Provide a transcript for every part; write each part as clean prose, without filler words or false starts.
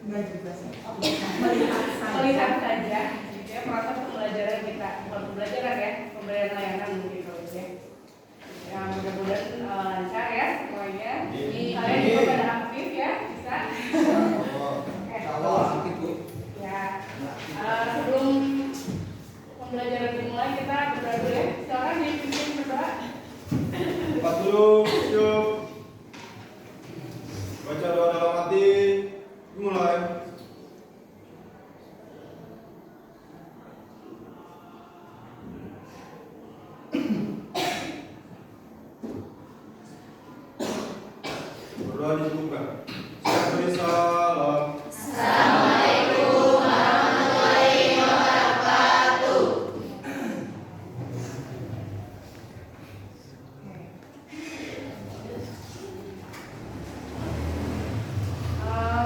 Enggak juga sih. Melihat saja gitu ya, proses pembelajaran kita, bukan pembelajaran ya, pemberian layanan gitu ya. Yang mudah-mudahan lancar ya semuanya. Kalian juga pada aktif ya, bisa. Aktif Bu. Ya. Sebelum pembelajaran dimulai kita berdoa dulu ya. Silakan dipimpin berdoa. Tempat dulu, yuk. Baca doa dalam hati. Mulai. Berdoa dibuka. Saya beri salam. Assalamualaikum warahmatullahi wabarakatuh.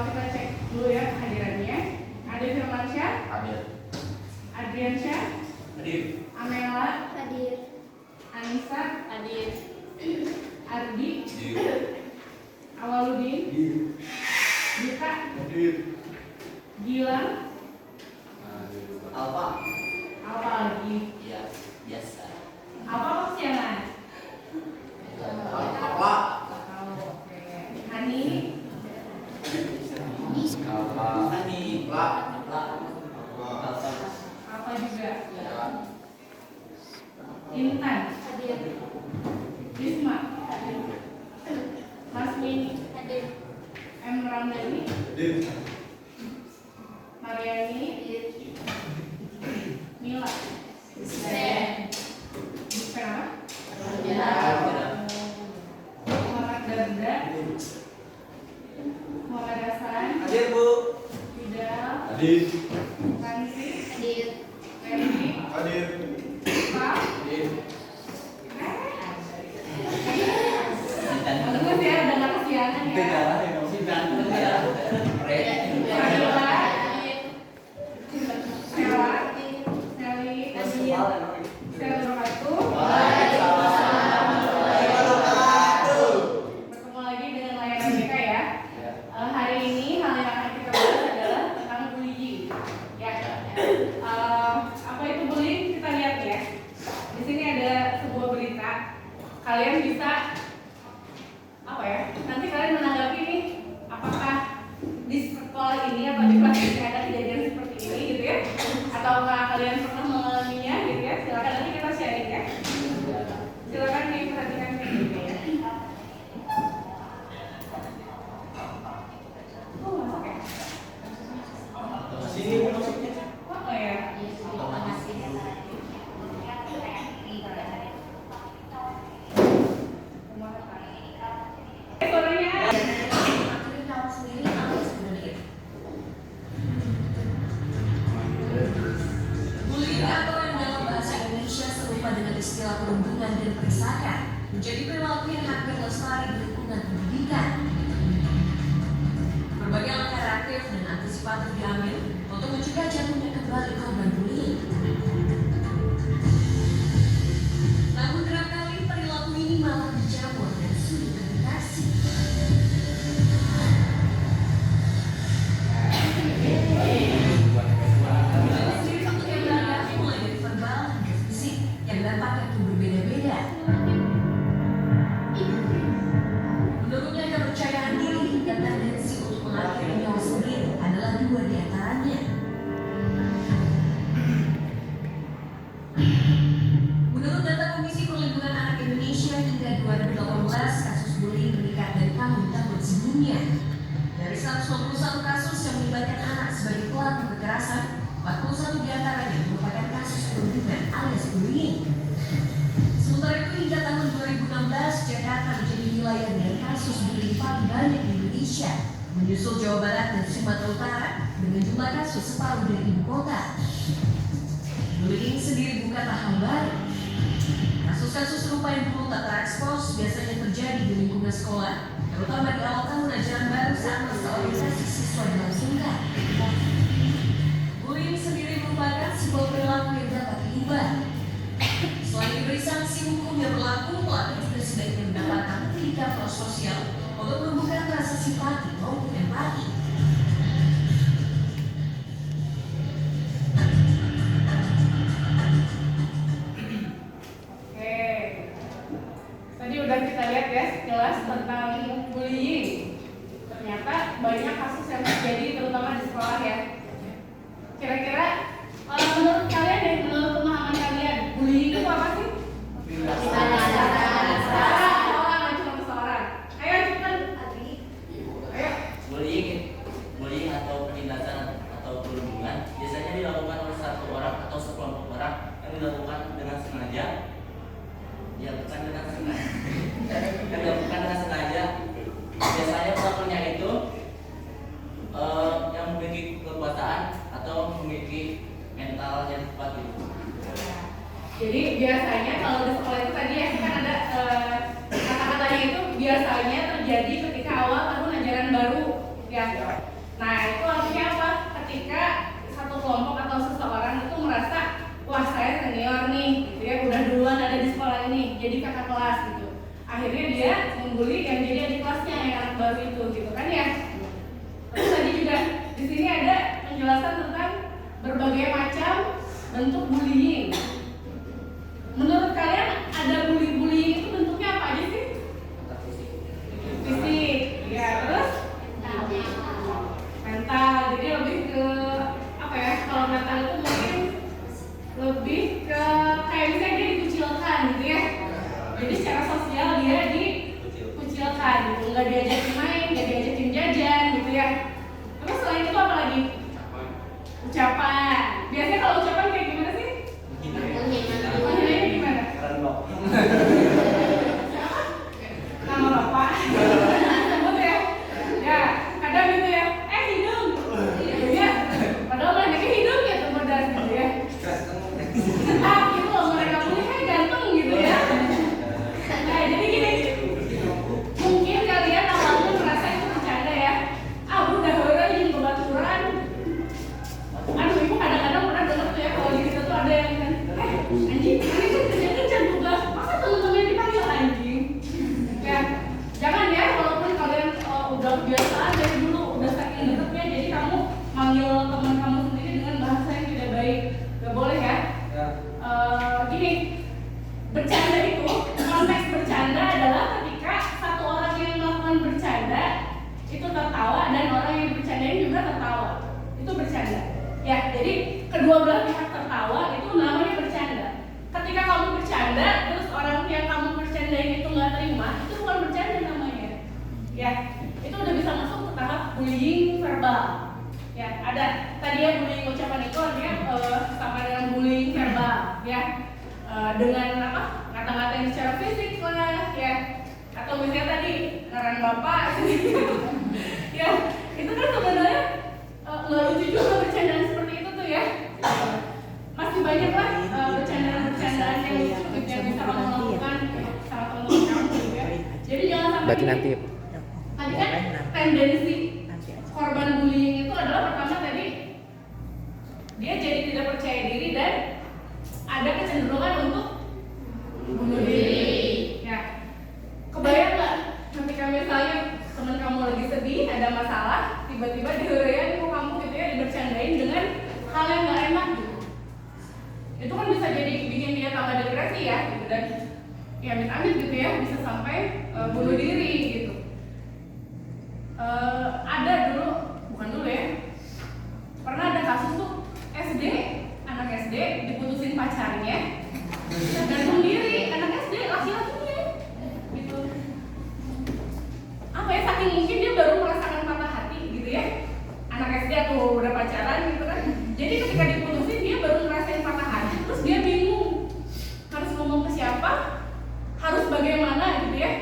Kita cek dulu ya kehadirannya. Ade Firmansyah, Hadir. Adriansyah, Hadir. Amela, Hadir. Anissa, Hadir. Ardi, Hadir. Awaludin, Dika, Hadir. Gilang, Alfa. apa lagi? Iya, biasa. Apa kesiangan? Alfa. Oke. Hani, Alfa. Ani. La. Alfa. apa juga? Intan, Hadir. Risma, Mas Mini, Hadir. M. Ramdhani, Hadir. Mariani, Hadir. Mila, Sen. Buka, Hadir. Muhammad Darda, Muhammad Hasan, Hadir Bu. Fidal, Hadir. Nancy, Hadir. Randy, Hadir. Pak, Hadir. bagus ya, udah nggak kesiangan ya. Pradila, Sela, Sally, Assalamualaikum. Bertemu lagi dengan layanan kita ya. Hari ini hal yang akan kita bahas adalah tentang bullying. Ya. Apa itu bullying? Kita lihat ya. Di sini ada sebuah berita. Kalian bisa apa ya? Nanti kalian menanggapi nih, apakah di sekolah ini atau di kelas ini ada kejadian seperti ini gitu ya? Ataukah kalian pernah mengalaminya gitu ya? Silakan nanti kita sharing ya. Silakan diperhatikan videonya ya. Oh, oke. Sini masuknya. Oh ya. Suaranya. Bullying atau yang dalam bahasa Indonesia serupa dengan istilah perundungan dan perisakan menjadi perilaku yang hampir lestari di lingkungan pendidikan. Berbagai langkah reaktif dan antisipatif diambil untuk mencegah jatuhnya kembali korban bullying. Namun kerap kali perilaku ini malah dijamur dan sulit terdeteksi. Ciri untuk yang beragam mulai dari verbal hingga fisik yang dampaknya pun berbeda-beda. Menurutnya kepercayaan diri dan tendensi untuk mengakhiri nyawa sendiri adalah dua di antaranya. Menurut data Komisi Perlindungan Anak Indonesia hingga 2018 kasus bullying meningkat dari tahun-tahun sebelumnya. Dari 121 kasus yang melibatkan anak sebagai pelaku kekerasan, 41 diantaranya merupakan kasus perundungan alias bullying. Sementara itu hingga tahun 2016, Jakarta menjadi wilayah dengan kasus bullying paling banyak di Indonesia, menyusul Jawa Barat dan Sumatera Utara dengan jumlah kasus separuh dari ibu kota. Bullying sendiri bukanlah hal baru. Kasus-kasus serupa yang dulu tak terekspos biasanya terjadi di lingkungan sekolah, terutama di awal tahun ajaran baru saat masa orientasi siswa dilangsungkan. Bullying sendiri merupakan sebuah perilaku yang dapat diubah. Selain diberi sanksi hukum yang berlaku, pelaku juga sebaiknya mendapatkan pendidikan prososial untuk menumbuhkan rasa simpati maupun empati. atau penindasan atau perundungan biasanya dilakukan oleh satu orang atau sekelompok orang yang dilakukan dengan sengaja. Ya bukan dengan sengaja. Yang dilakukan dengan sengaja. Biasanya pelakunya itu yang memiliki kekuasaan atau memiliki mental yang kuat itu. Jadi biasanya kalau di sekolah itu tadi ya kan ada kata-katanya itu biasanya terjadi ketika awal tahun ajaran baru ya. Nah itu artinya apa? Ketika satu kelompok atau seseorang itu merasa wah saya senior nih, gitu ya udah duluan ada di sekolah ini, jadi kakak kelas gitu. Akhirnya dia membuli yang jadi adik kelasnya yang anak baru itu gitu kan ya. Terus tadi juga di sini ada penjelasan tentang berbagai macam bentuk bullying. Menurut kalian ada bullying itu bentuknya apa aja sih? Fisik, ya terus mental. Jadi lebih ke apa ya? Kalau mental itu mungkin lebih ke kayak misalnya dia dikucilkan gitu ya. Jadi secara sosial dia dikucilkan gitu, nggak diajakin main, nggak diajakin jajan gitu ya. Terus selain itu apa lagi? Ucapan. Biasanya kalau ucapan kayak gimana sih? Menghinanya gimana? Nama bapak. Sebut ya. Ya, kadang gitu ya. Hidung. Ya. Padahal mereka hidung ya teman gitu ya. Gitu loh mereka punya ganteng gitu ya. Nah, jadi gini. Mungkin kalian awalnya merasa itu bercanda ya. Udah orang yang kebaturan. Aduh, ibu kadang-kadang pernah dengar tuh ya kalau di kita tuh ada yang kan, anjing, ini kan kerja tugas, masa teman-teman dipanggil anjing? Ya, jangan ya, walaupun kalian udah kebiasaan dari dulu, udah saking deketnya, jadi kamu manggil teman kamu sendiri dengan bahasa yang tidak baik, gak boleh ya. Gini, bercanda itu, konteks bercanda adalah ketika satu orang yang melakukan bercanda itu tertawa dan orang yang bercandain juga tertawa, itu bercanda. Ya, jadi kedua belah pihak tertawa itu namanya bercanda. Ketika kamu bercanda, terus orang yang kamu bercandain itu nggak terima, itu bukan bercanda namanya. Ya, itu udah bisa masuk ke tahap bullying verbal. Ya, ada tadi ya bullying ucapan itu artinya sama dengan bullying verbal, ya. Dengan apa? Kata-kata yang secara fisik lah, ya. Atau misalnya tadi ngaran bapak, ya, itu kan sebenarnya nggak lucu juga bercandaan seperti itu tuh ya. Masih banyak lah bercandaan-bercandaan yang lucu yang bisa kamu lakukan sama teman-teman kamu gitu ya. Jadi jangan sampai Berarti nanti tadi kan tendensi korban bullying itu adalah pertama tadi dia jadi tidak percaya diri dan ada kecenderungan untuk bunuh diri. Ya, kebayang nggak ketika misalnya teman kamu lagi sedih, ada masalah, tiba-tiba dihurian kamu gitu ya, dibercandain dengan hal yang nggak enak gitu. Itu kan bisa jadi bikin dia tambah depresi ya, gitu. Dan ya amit-amit gitu ya, bisa sampai bunuh diri gitu. Ada dulu, bukan dulu ya, pernah ada kasus tuh SD, anak SD diputusin pacarnya, gantung diri, anak SD laki-lakinya gitu. Apa ya, saking mungkin dia baru merasakan patah hati gitu ya, anak SD atau udah pacaran gitu kan. Jadi ketika diputusin dia baru ngerasain patah hati, terus dia bingung harus ngomong ke siapa, harus bagaimana gitu ya,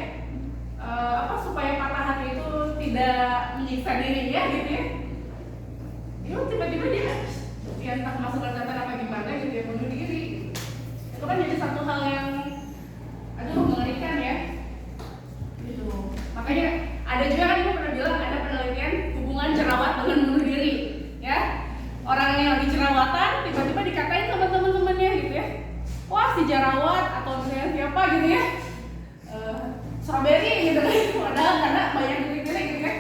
supaya patah hati itu tidak menyiksa diri dia gitu ya. Itu tiba-tiba dia ya entah masuk ke data apa gimana gitu ya, bunuh diri. Itu kan jadi satu hal yang mengerikan ya gitu. Makanya ada juga kan ibu pernah bilang ada penelitian hubungan jerawat dengan bunuh diri ya. Orang yang lagi jerawatan tiba-tiba dikatain sama teman-temannya gitu ya, wah si jerawat atau misalnya siapa gitu ya, strawberry gitu kan, padahal karena banyak dipikirnya gitu ya.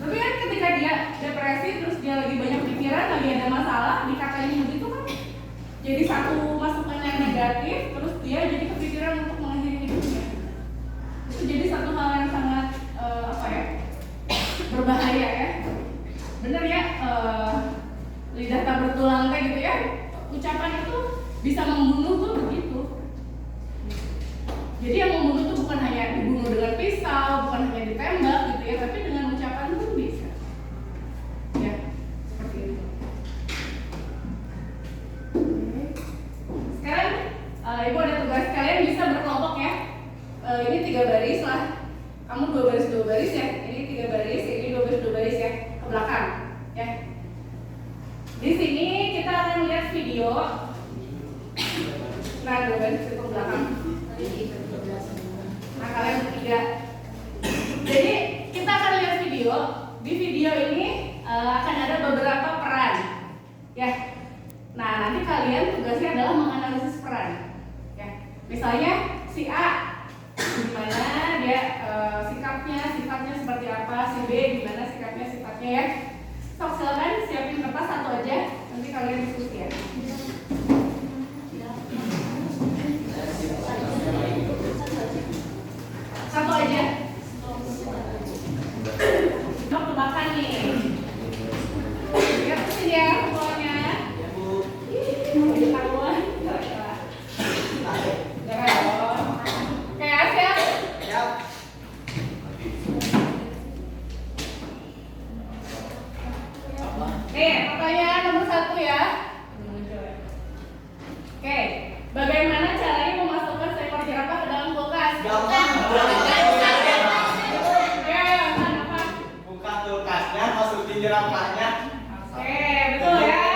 Tapi kan ketika dia depresi terus dia lagi banyak pikiran, lagi ada masalah, dikatain begitu kan jadi satu masukan yang negatif, terus dia jadi kepikiran untuk mengakhiri hidupnya. Itu jadi satu hal yang sangat berbahaya ya. Bener ya, lidah tak bertulang kayak gitu ya. Ucapan itu bisa membunuh tuh begitu. Jadi yang membunuh tuh bukan hanya dibunuh dengan pisau, bukan hanya ditembak gitu ya, tapi dengan ucapan pun bisa. Ya. Di sini kita akan lihat video. Nah, dulu kan ke belakang. Nah, kalian bertiga. Jadi kita akan lihat video. Di video ini akan ada beberapa peran, ya. Nah, nanti kalian tugasnya adalah menganalisis peran. Ya, misalnya si A gimana dia sifatnya seperti apa, si B gimana sifatnya ya. Sok, silakan siapin kertas satu aja, nanti kalian diskusi ya. Satu aja. Dok, makan nih. Lihat sini ya fotonya. Ya Bu. Ketahuan. Jangan dong. Oke, siap. Siap. Apa? Nih, pertanyaan nomor 1 ya. Oke, bagaimana caranya memasukkan seekor jerapah ke dalam kulkas? Gampang. Ya, apa? Buka kulkasnya, masukin jerapahnya. Oke, betul ya.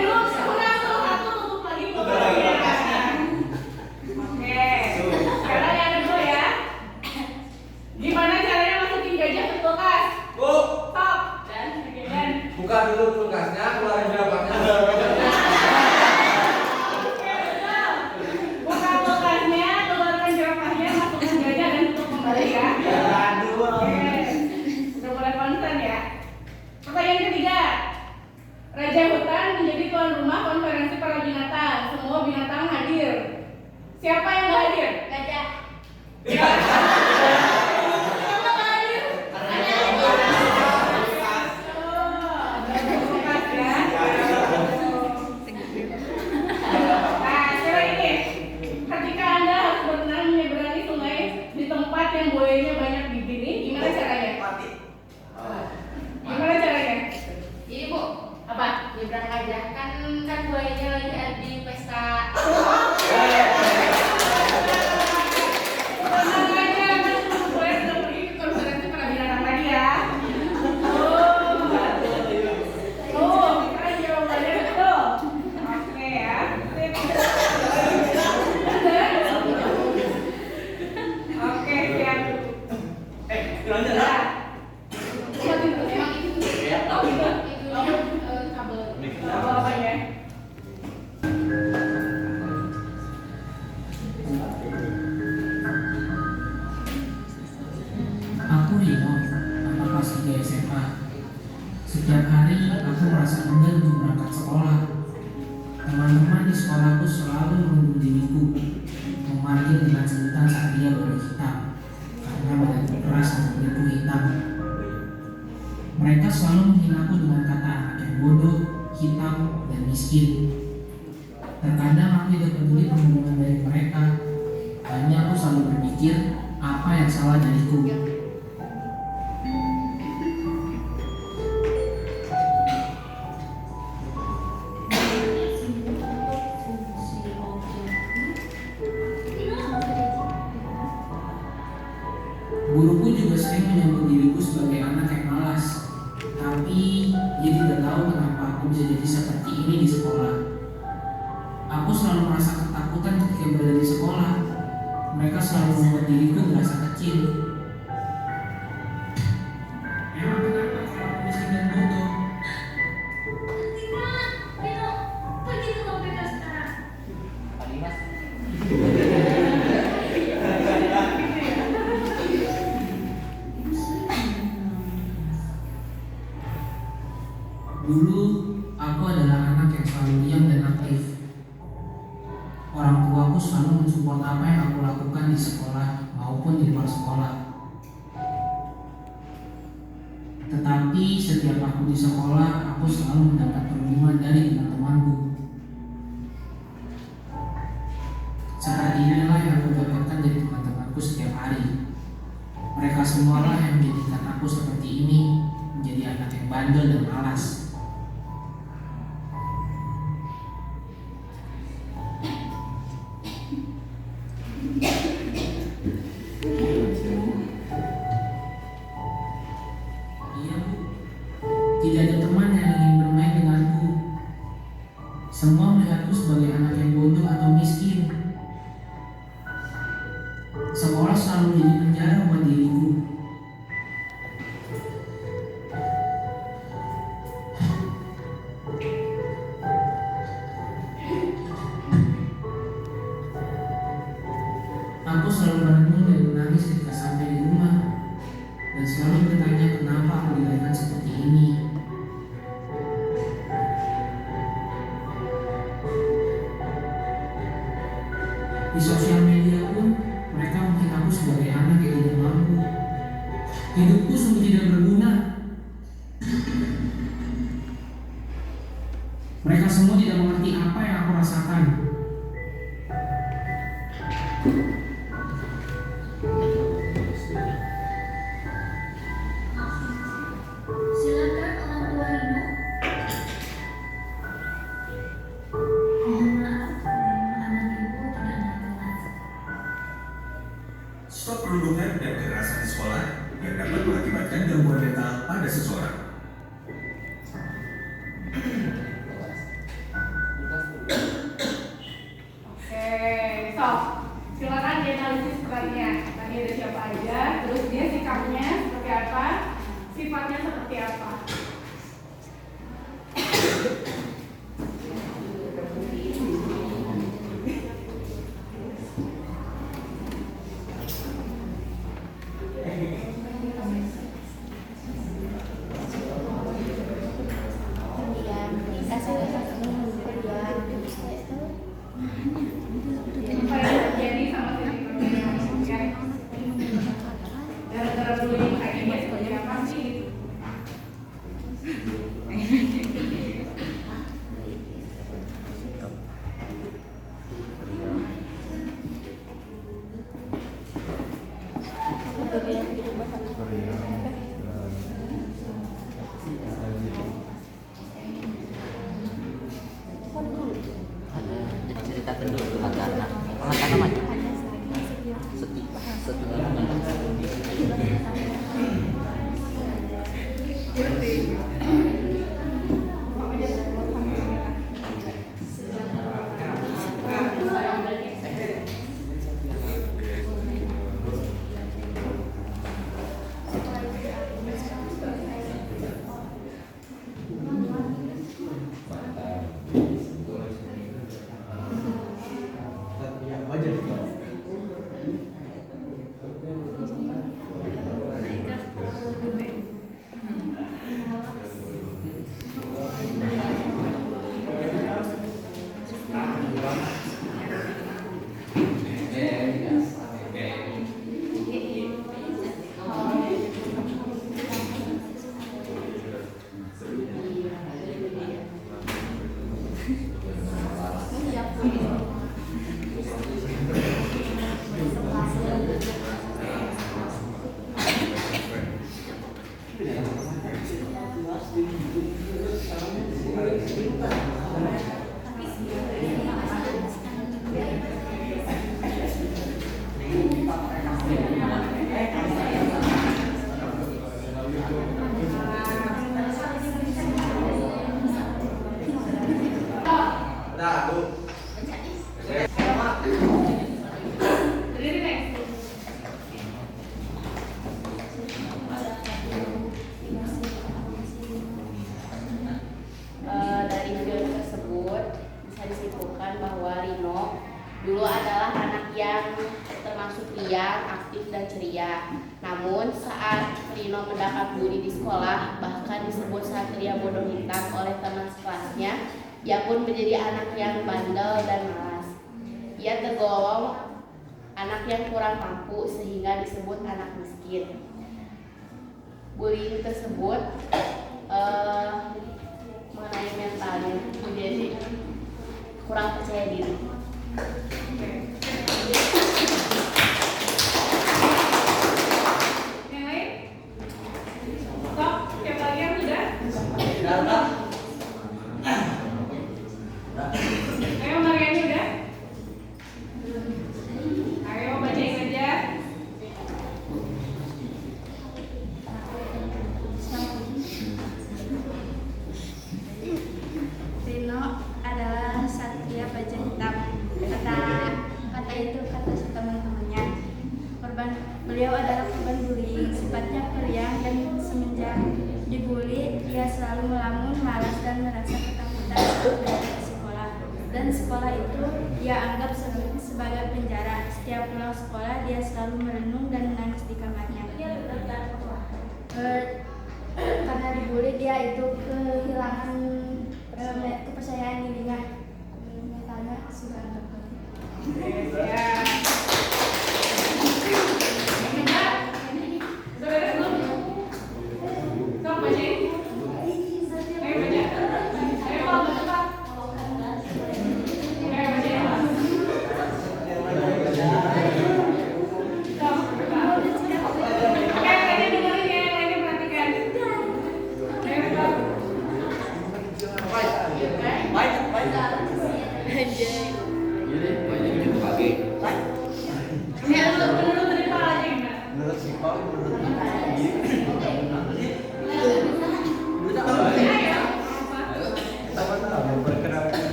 Belum kurang satu tutup lagi kulkasnya. Oke, sekarang yang kedua ya. Gimana caranya masukin gajah ke kulkas? Bu, Stop. Dan buka dulu kulkasnya, keluarin jerapahnya. oke, betul. Buka kulkasnya, keluarkan jerapahnya, masukkan gajah dan tutup kembali ya. Aduh. Oke, sudah mulai konsen ya. Pertanyaan ketiga, Raja Hutan menjadi tuan rumah konferensi para binatang. Semua binatang hadir. Siapa yang nggak hadir? Gajah. Siapa nggak hadir? Kulkas ya. Nah, sekarang ini, ketika Anda harus berenang menyeberangi sungai di tempat yang buayanya banyak di sini, gimana caranya? Mati. Gimana caranya? Jadi Bu, Apa? nyebrang aja kan buayanya lagi ada di pesta. Tenang aja, kan boleh sudah pergi ke konferensi para binatang tadi ya. Keren jawabannya betul. Oke ya. Sip. Oke, siap. Lanjut. Nah, buat itu ya. Emang itu Ya. Oh gitu. kabel. Apa ya? Aku Rino, anak kelas 3 SMA. Setiap hari aku merasa enggan untuk berangkat sekolah. Teman-teman di sekolahku selalu menunduk diriku, memanggil dengan sebutan saat dia baru hitam, karena badanku keras dan kulitku hitam. Mereka selalu menghinaku dengan kata anak yang bodoh, hitam, dan miskin. Terkadang aku tidak peduli pengumuman dari mereka, hanya aku selalu berpikir apa yang salah dariku. Guruku juga sering menyebut diriku sebagai anak yang malas, tapi dia tidak tahu kenapa aku bisa jadi seperti ini di sekolah. Aku selalu merasa ketakutan ketika berada di sekolah. Mereka selalu membuat diriku merasa kecil. Emang kenapa kalau aku miskin dan bodoh? Rino, pergi ke KPK sekarang. Pak Dimas. Dulu aku adalah anak yang selalu diam dan aktif. Orang tuaku selalu mensupport apa yang aku lakukan di sekolah maupun di luar sekolah. Tetapi setiap aku di sekolah, aku selalu mendapat perlindungan dari teman-temanku. Seperti inilah yang aku dapatkan dari teman-temanku setiap hari. Mereka semualah yang menjadikan aku seperti ini, menjadi anak yang bandel dan malas. Iya Bu, Tidak ada teman yang ingin bermain denganku. Semua melihatku sebagai anak yang bodoh atau miskin. Sekolah selalu menjadi penjara buat diriku. Aku selalu merenung dan menangis ketika sampai di rumah, dan selalu bertanya kenapa aku dilahirkan seperti ini. Di sosial media pun mereka mungkin aku sebagai anak yang tidak mampu. Hidupku sungguh tidak berguna. Mereka semua tidak mengerti apa yang aku rasakan. Silakan orang tua Rino. Mohon maaf, anak ibu tidak naik kelas. Stop perundungan dan kekerasan di sekolah yang dapat mengakibatkan gangguan mental pada seseorang. Oke, so silakan dianalisis perannya. Tadi ada siapa aja, terus dia sikapnya seperti apa, sifatnya seperti apa. Apa yang terjadi sama si ya? Gara-gara bullying kayak gini seperti apa sih? Ada cerita dulu karena macam Nah, tuh. Berdiri next. Dari video tersebut bisa disimpulkan bahwa Rino dulu adalah anak yang termasuk riang, aktif dan ceria. Namun saat Rino mendapat bully di sekolah, bahkan disebut satria bodoh hitam oleh teman sekelasnya, ia pun menjadi anak yang bandel dan malas. Ia tergolong anak yang kurang mampu sehingga disebut anak miskin. Bullying tersebut mengenai mentalnya, jadi kurang percaya diri. Yang lain? Stop. Siapa lagi yang sudah? Ayo Mariani udah? Ayo bacain aja. sekolah. Dan sekolah itu dia anggap sebagai penjara. Setiap pulang sekolah dia selalu merenung dan menangis di kamarnya. Karena dibully dia itu kehilangan kepercayaan dirinya. Mentalnya sudah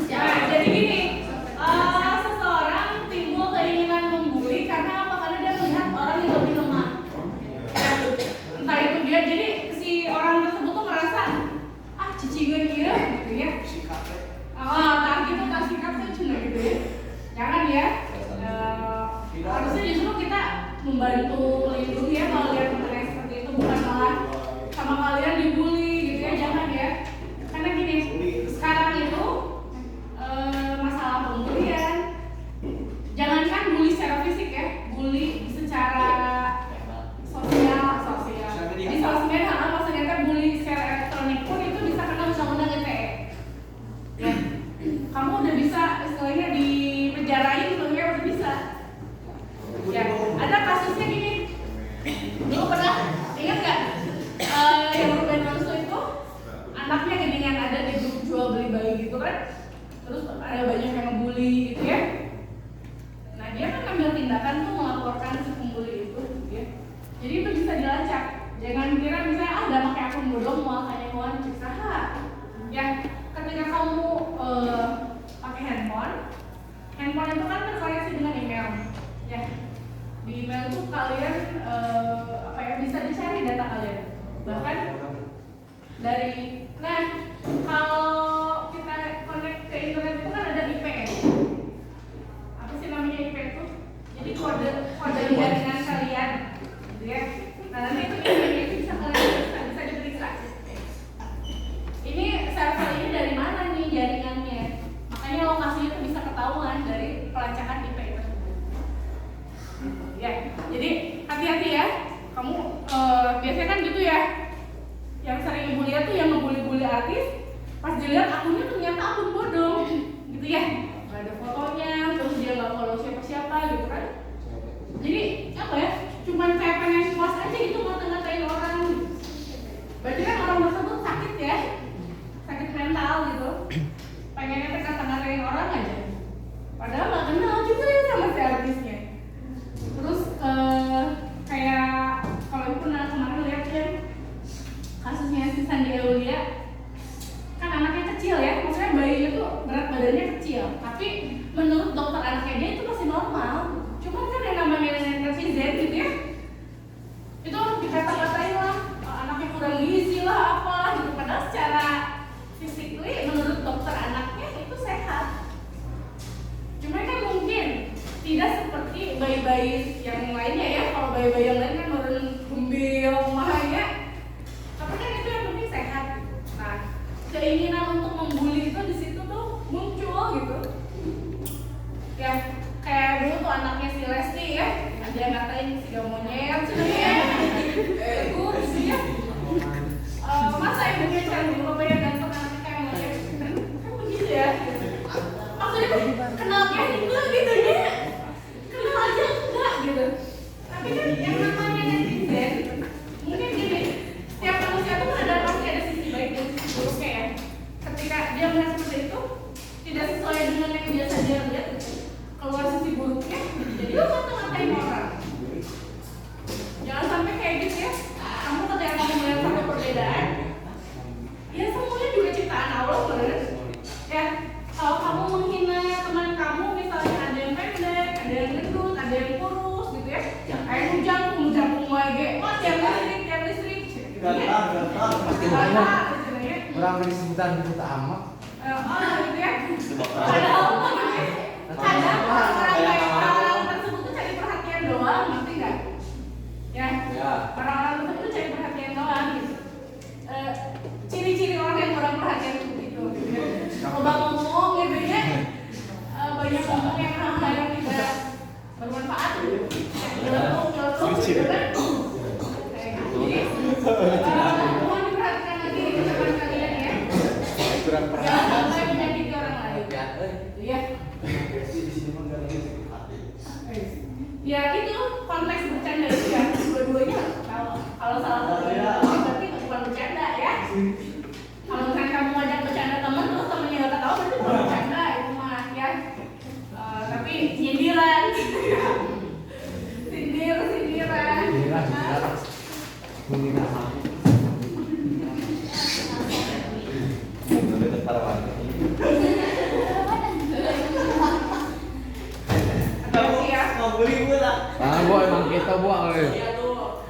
Ya. Jadi gini, seseorang timbul keinginan membuli karena apa? Karena dia melihat orang yang lebih lemah. Entah itu dia, jadi si orang tersebut tuh merasa cicingan dia, gitu ya. Tak gitu, tak sikap tuh cuma gitu ya. Jangan ya. Harusnya justru kita membantu melindungi ya kalau lihat teman seperti itu, bukan malah sama kalian dibully gitu ya, jangan ya. Karena gini, sekarang itu masalah pembulian, jangankan bully secara fisik ya, bully secara sosial. Di sosmed maksudnya bully secara elektronik pun itu bisa kena undang-undang ITE. Ya, kamu udah bisa istilahnya dipenjarain gitu ya, udah bisa. Ya, ada kasusnya gini. Dulu pernah ingat nggak yang Ruben Onsu itu anaknya gedengan ada di grup jual beli bayi gitu kan? Terus ada banyak yang ngebully gitu ya. Nah dia kan ambil tindakan tuh melaporkan si pembuli itu gitu ya. Jadi itu bisa dilacak. Jangan kira misalnya udah pakai akun bodong mau hanya kawan usaha. Ya ketika kamu pakai handphone itu kan terkoneksi dengan email. Ya di email tuh kalian bisa dicari data kalian. Bahkan dari kalau kita connect ke internet itu kan ada IP ya. Apa sih namanya IP itu? Jadi kode jaringan kalian, gitu ya. Nah nanti itu bisa kalian bisa diperiksa. Ini server ini dari mana nih jaringannya? Makanya lokasinya itu bisa ketahuan dari pelacakan IP tersebut. Ya, jadi hati-hati ya. Kamu biasanya kan gitu ya. Yang sering ibu lihat tuh yang ngebully-bully artis, pas dilihat akunnya ternyata akun bodong, gitu ya. Gak ada fotonya, terus dia nggak follow siapa-siapa gitu kan. Jadi apa ya? Cuman kayak pengen puas aja gitu ngata-ngatain orang. Berarti kan orang tersebut sakit ya, sakit mental gitu. Pengennya kata-ngatain orang aja. Padahal nggak kenal juga ya sama si artisnya. Terus kayak kalau ibu pernah kemarin lihat kan kasusnya si Sandi Aulia, kan anaknya kecil ya, maksudnya bayinya tuh berat badannya kecil, tapi menurut dokter anaknya dia itu masih normal. Cuman kan yang namanya netizen gitu ya, itu dikata-katain lah anaknya kurang gizi lah apa gitu, padahal secara physically menurut dokter anaknya itu sehat. Cuma kan mungkin tidak seperti bayi-bayi yang lainnya ya. Kalau bayi-bayi yang lain kan baru gembil mahanya, tapi kan itu yang penting sehat. Nah, keinginan untuk membuli itu di situ tuh muncul gitu. Ya, kayak dulu tuh anaknya si Lesti ya, dia ngatain si monyet sebenarnya. Bagus ya. Masa ibunya cantik bapaknya ganteng anaknya kayak monyet? Kan begitu ya. Maksudnya tuh kenal kayak gitu gitu ya. Kenal aja enggak gitu. Tapi kan yang namanya netizen mungkin gini, setiap manusia tuh pasti ada sisi baik dan sisi buruknya ya. Ketika dia melihat seperti itu tidak sesuai dengan yang biasa dia lihat, keluar sisi buruknya, jadi lo ngata-ngatain orang. Jangan sampai kayak gitu ya. Kamu ketika kamu melihat satu perbedaan, ya semuanya juga ciptaan Allah bener. Ya, kalau kamu menghina teman kamu misalnya ada yang pengen Pasti orang dari sebutan itu tak amat. Gitu ya. Coba Kadang orang tersebut tuh cari perhatian doang, ngerti nggak? Ya. Ya. Orang-orang tersebut tuh cari perhatian doang gitu. Ciri-ciri orang yang kurang perhatian itu gitu. Coba ngomong gitu ya. Banyak ngomong yang hal-hal yang tidak bermanfaat gitu. Nyeletuk gitu kan. Jadi, mohon diperhatikan lagi ucapan kalian ya. Kurang Jangan sampai menyakiti orang lain. Iya. Ya itu konteks bercanda itu ya, dua-duanya kalau salah satunya berarti bukan bercanda ya. Kalau misalkan kamu ngajak bercanda teman terus temennya nggak ketawa berarti bukan bercanda itu mah ya. Tapi sindiran, sindiran. Hati-hati ya. Ah, bu emang kita buang le. Iya tuh.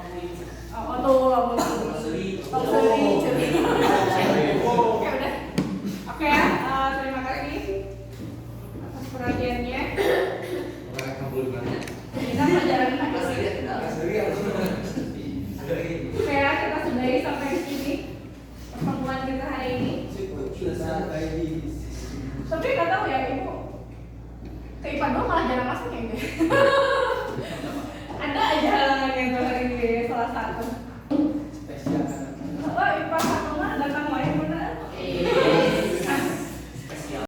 Apa tuh? Oh, ceri. Oke udah. Oke ya. Terima kasih atas perhatiannya. Kita pelajaran lagi. Oke ya, kita sudahi sampai di sini pertemuan kita hari ini. Tapi nggak tahu ya ibu ke IPA doang malah jarang masuk ya.